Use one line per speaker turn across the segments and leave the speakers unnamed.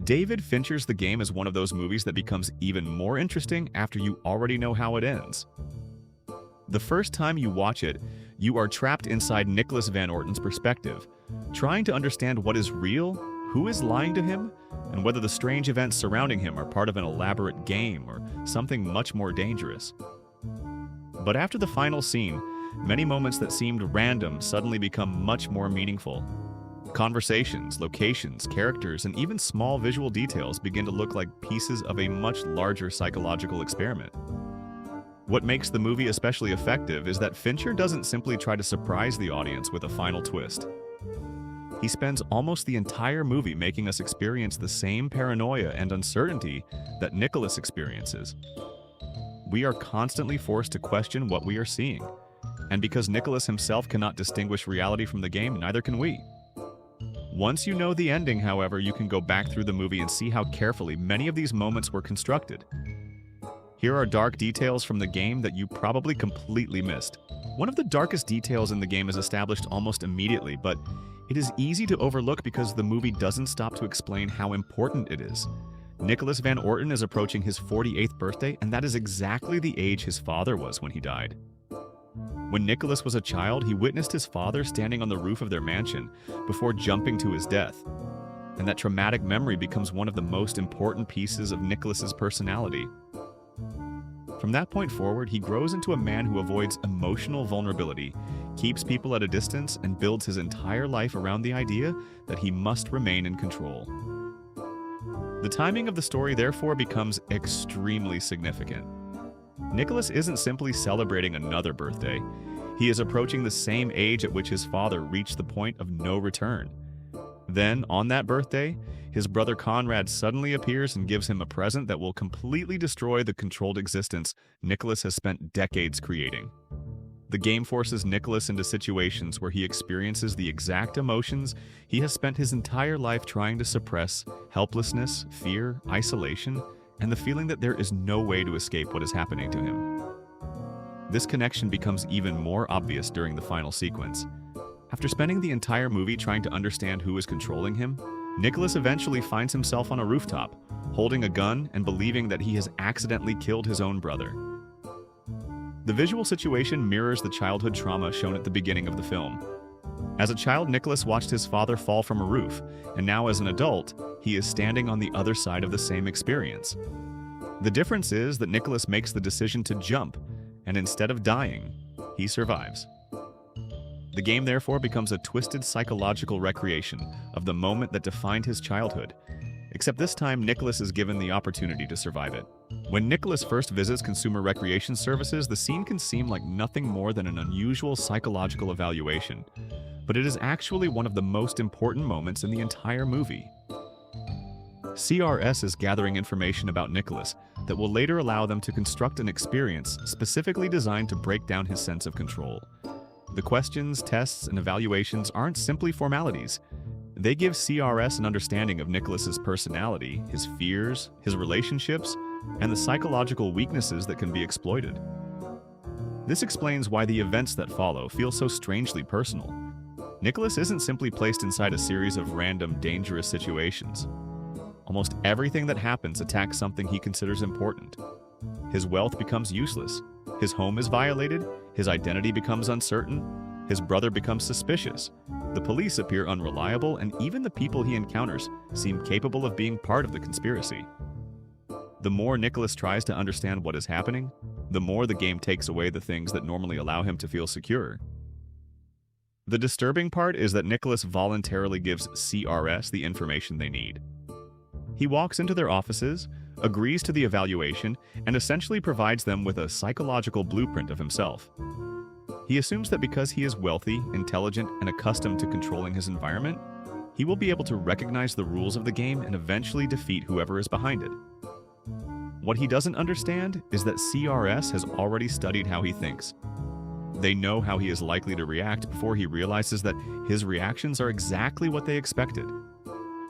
David Fincher's The Game is one of those movies that becomes even more interesting after you already know how it ends. The first time you watch it, you are trapped inside Nicholas Van Orton's perspective, trying to understand what is real, who is lying to him, and whether the strange events surrounding him are part of an elaborate game or something much more dangerous. But after the final scene, many moments that seemed random suddenly become much more meaningful. Conversations, locations, characters, and even small visual details begin to look like pieces of a much larger psychological experiment. What makes the movie especially effective is that Fincher doesn't simply try to surprise the audience with a final twist. He spends almost the entire movie making us experience the same paranoia and uncertainty that Nicholas experiences. We are constantly forced to question what we are seeing, and because Nicholas himself cannot distinguish reality from the game, neither can we. Once you know the ending, however, you can go back through the movie and see how carefully many of these moments were constructed. Here are dark details from the game that you probably completely missed. One of the darkest details in the game is established almost immediately, but it is easy to overlook because the movie doesn't stop to explain how important it is. Nicholas Van Orton is approaching his 48th birthday, and that is exactly the age his father was when he died. When Nicholas was a child, he witnessed his father standing on the roof of their mansion before jumping to his death. And that traumatic memory becomes one of the most important pieces of Nicholas's personality. From that point forward, he grows into a man who avoids emotional vulnerability, keeps people at a distance, and builds his entire life around the idea that he must remain in control. The timing of the story therefore becomes extremely significant. Nicholas isn't simply celebrating another birthday. He is approaching the same age at which his father reached the point of no return. Then, on that birthday, his brother Conrad suddenly appears and gives him a present that will completely destroy the controlled existence Nicholas has spent decades creating. The game forces Nicholas into situations where he experiences the exact emotions he has spent his entire life trying to suppress: helplessness, fear, isolation, and the feeling that there is no way to escape what is happening to him. This connection becomes even more obvious during the final sequence. After spending the entire movie trying to understand who is controlling him, Nicholas eventually finds himself on a rooftop, holding a gun and believing that he has accidentally killed his own brother. The visual situation mirrors the childhood trauma shown at the beginning of the film. As a child, Nicholas watched his father fall from a roof, and now as an adult, he is standing on the other side of the same experience. The difference is that Nicholas makes the decision to jump, and instead of dying, he survives. The game therefore becomes a twisted psychological recreation of the moment that defined his childhood, except this time Nicholas is given the opportunity to survive it. When Nicholas first visits Consumer Recreation Services, the scene can seem like nothing more than an unusual psychological evaluation, but it is actually one of the most important moments in the entire movie. CRS is gathering information about Nicholas that will later allow them to construct an experience specifically designed to break down his sense of control. The questions, tests, and evaluations aren't simply formalities. They give CRS an understanding of Nicholas's personality, his fears, his relationships, and the psychological weaknesses that can be exploited. This explains why the events that follow feel so strangely personal. Nicholas isn't simply placed inside a series of random, dangerous situations. Almost everything that happens attacks something he considers important. His wealth becomes useless. His home is violated. His identity becomes uncertain. His brother becomes suspicious. The police appear unreliable, and even the people he encounters seem capable of being part of the conspiracy. The more Nicholas tries to understand what is happening, the more the game takes away the things that normally allow him to feel secure. The disturbing part is that Nicholas voluntarily gives CRS the information they need. He walks into their offices, agrees to the evaluation, and essentially provides them with a psychological blueprint of himself. He assumes that because he is wealthy, intelligent, and accustomed to controlling his environment, he will be able to recognize the rules of the game and eventually defeat whoever is behind it. What he doesn't understand is that CRS has already studied how he thinks. They know how he is likely to react before he realizes that his reactions are exactly what they expected.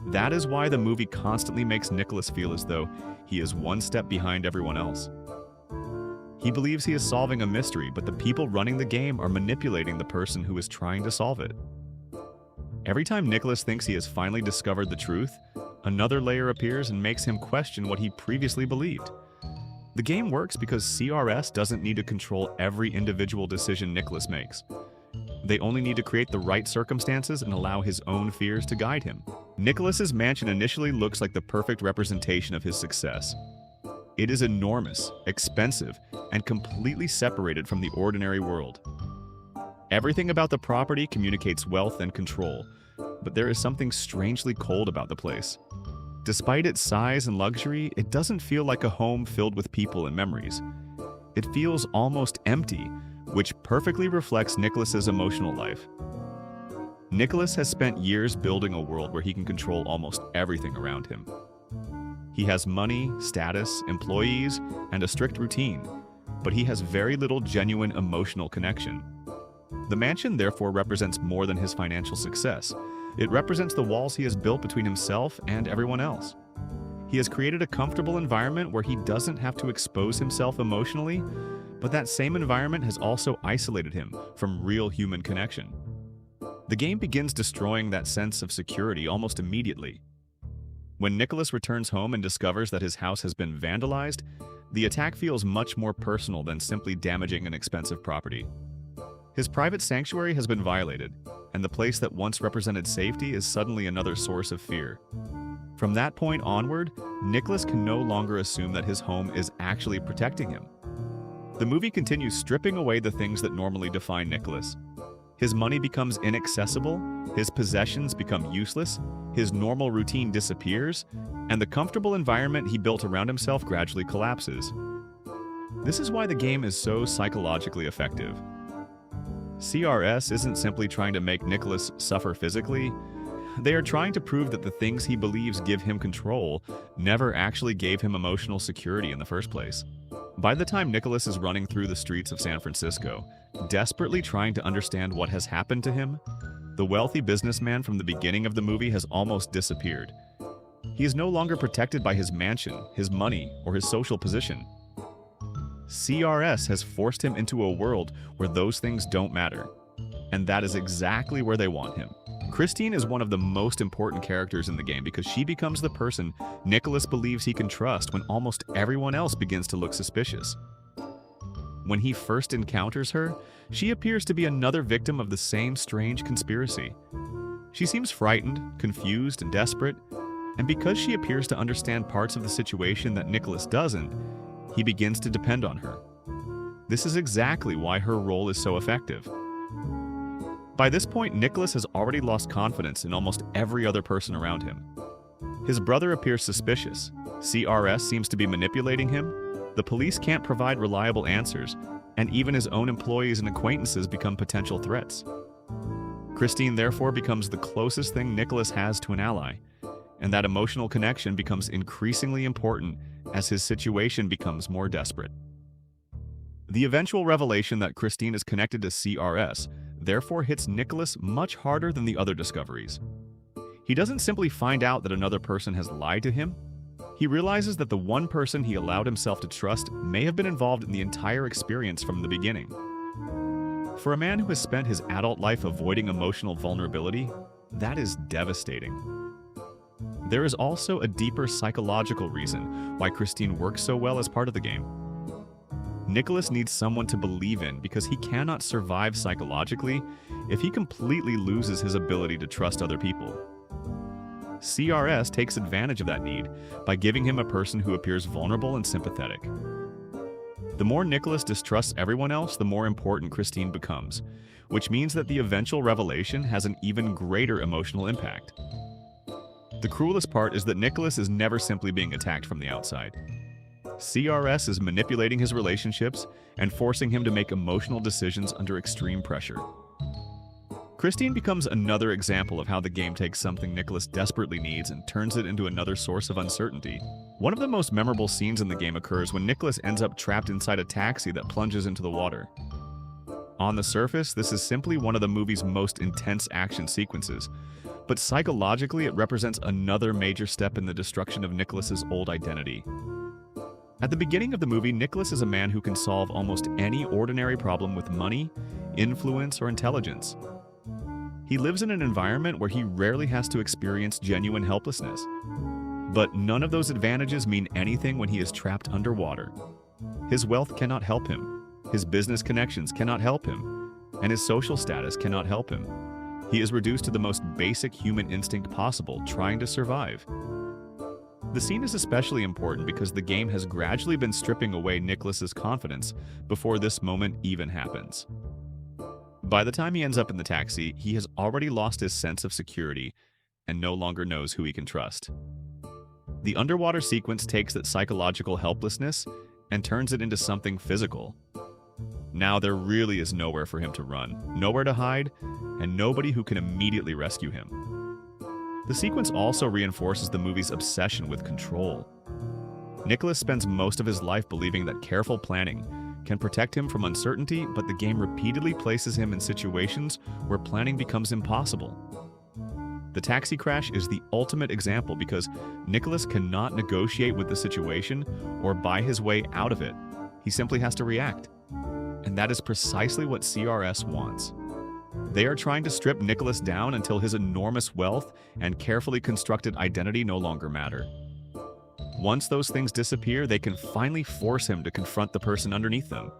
That is why the movie constantly makes Nicholas feel as though he is one step behind everyone else. He believes he is solving a mystery, but the people running the game are manipulating the person who is trying to solve it. Every time Nicholas thinks he has finally discovered the truth, Another layer appears and makes him question what he previously believed. The game works because CRS doesn't need to control every individual decision Nicholas makes. They only need to create the right circumstances and allow his own fears to guide him. Nicholas's mansion initially looks like the perfect representation of his success. It is enormous, expensive, and completely separated from the ordinary world. Everything about the property communicates wealth and control, but there is something strangely cold about the place. Despite its size and luxury, it doesn't feel like a home filled with people and memories. It feels almost empty, which perfectly reflects Nicholas's emotional life. Nicholas has spent years building a world where he can control almost everything around him. He has money, status, employees, and a strict routine, but he has very little genuine emotional connection. The mansion therefore represents more than his financial success. It represents the walls he has built between himself and everyone else. He has created a comfortable environment where he doesn't have to expose himself emotionally, but that same environment has also isolated him from real human connection. The game begins destroying that sense of security almost immediately. When Nicholas returns home and discovers that his house has been vandalized, the attack feels much more personal than simply damaging an expensive property. His private sanctuary has been violated, and the place that once represented safety is suddenly another source of fear. From that point onward, Nicholas can no longer assume that his home is actually protecting him. The movie continues stripping away the things that normally define Nicholas. His money becomes inaccessible, his possessions become useless, his normal routine disappears, and the comfortable environment he built around himself gradually collapses. This is why the game is so psychologically effective. CRS isn't simply trying to make Nicholas suffer physically. They are trying to prove that the things he believes give him control never actually gave him emotional security in the first place. By the time Nicholas is running through the streets of San Francisco, desperately trying to understand what has happened to him, the wealthy businessman from the beginning of the movie has almost disappeared. He is no longer protected by his mansion, his money, or his social position. CRS has forced him into a world where those things don't matter. And that is exactly where they want him. Christine is one of the most important characters in the game because she becomes the person Nicholas believes he can trust when almost everyone else begins to look suspicious. When he first encounters her, she appears to be another victim of the same strange conspiracy. She seems frightened, confused, and desperate, and because she appears to understand parts of the situation that Nicholas doesn't, he begins to depend on her. This is exactly why her role is so effective. By this point, Nicholas has already lost confidence in almost every other person around him. His brother appears suspicious, CRS seems to be manipulating him, the police can't provide reliable answers, and even his own employees and acquaintances become potential threats. Christine therefore becomes the closest thing Nicholas has to an ally, and that emotional connection becomes increasingly important as his situation becomes more desperate. The eventual revelation that Christine is connected to CRS therefore hits Nicholas much harder than the other discoveries. He doesn't simply find out that another person has lied to him. He realizes that the one person he allowed himself to trust may have been involved in the entire experience from the beginning. For a man who has spent his adult life avoiding emotional vulnerability, that is devastating. There is also a deeper psychological reason why Christine works so well as part of the game. Nicholas needs someone to believe in because he cannot survive psychologically if he completely loses his ability to trust other people. CRS takes advantage of that need by giving him a person who appears vulnerable and sympathetic. The more Nicholas distrusts everyone else, the more important Christine becomes, which means that the eventual revelation has an even greater emotional impact. The cruelest part is that Nicholas is never simply being attacked from the outside. CRS is manipulating his relationships and forcing him to make emotional decisions under extreme pressure. Christine becomes another example of how the game takes something Nicholas desperately needs and turns it into another source of uncertainty. One of the most memorable scenes in the game occurs when Nicholas ends up trapped inside a taxi that plunges into the water. On the surface, this is simply one of the movie's most intense action sequences, but psychologically it represents another major step in the destruction of Nicholas's old identity. At the beginning of the movie, Nicholas is a man who can solve almost any ordinary problem with money, influence, or intelligence. He lives in an environment where he rarely has to experience genuine helplessness. But none of those advantages mean anything when he is trapped underwater. His wealth cannot help him, his business connections cannot help him, and his social status cannot help him. He is reduced to the most basic human instinct possible, trying to survive. The scene is especially important because the game has gradually been stripping away Nicholas's confidence before this moment even happens. By the time he ends up in the taxi, he has already lost his sense of security and no longer knows who he can trust. The underwater sequence takes that psychological helplessness and turns it into something physical. Now there really is nowhere for him to run, nowhere to hide, and nobody who can immediately rescue him. The sequence also reinforces the movie's obsession with control. Nicholas spends most of his life believing that careful planning can protect him from uncertainty, but the game repeatedly places him in situations where planning becomes impossible. The taxi crash is the ultimate example because Nicholas cannot negotiate with the situation or buy his way out of it. He simply has to react. And that is precisely what CRS wants. They are trying to strip Nicholas down until his enormous wealth and carefully constructed identity no longer matter. Once those things disappear, they can finally force him to confront the person underneath them.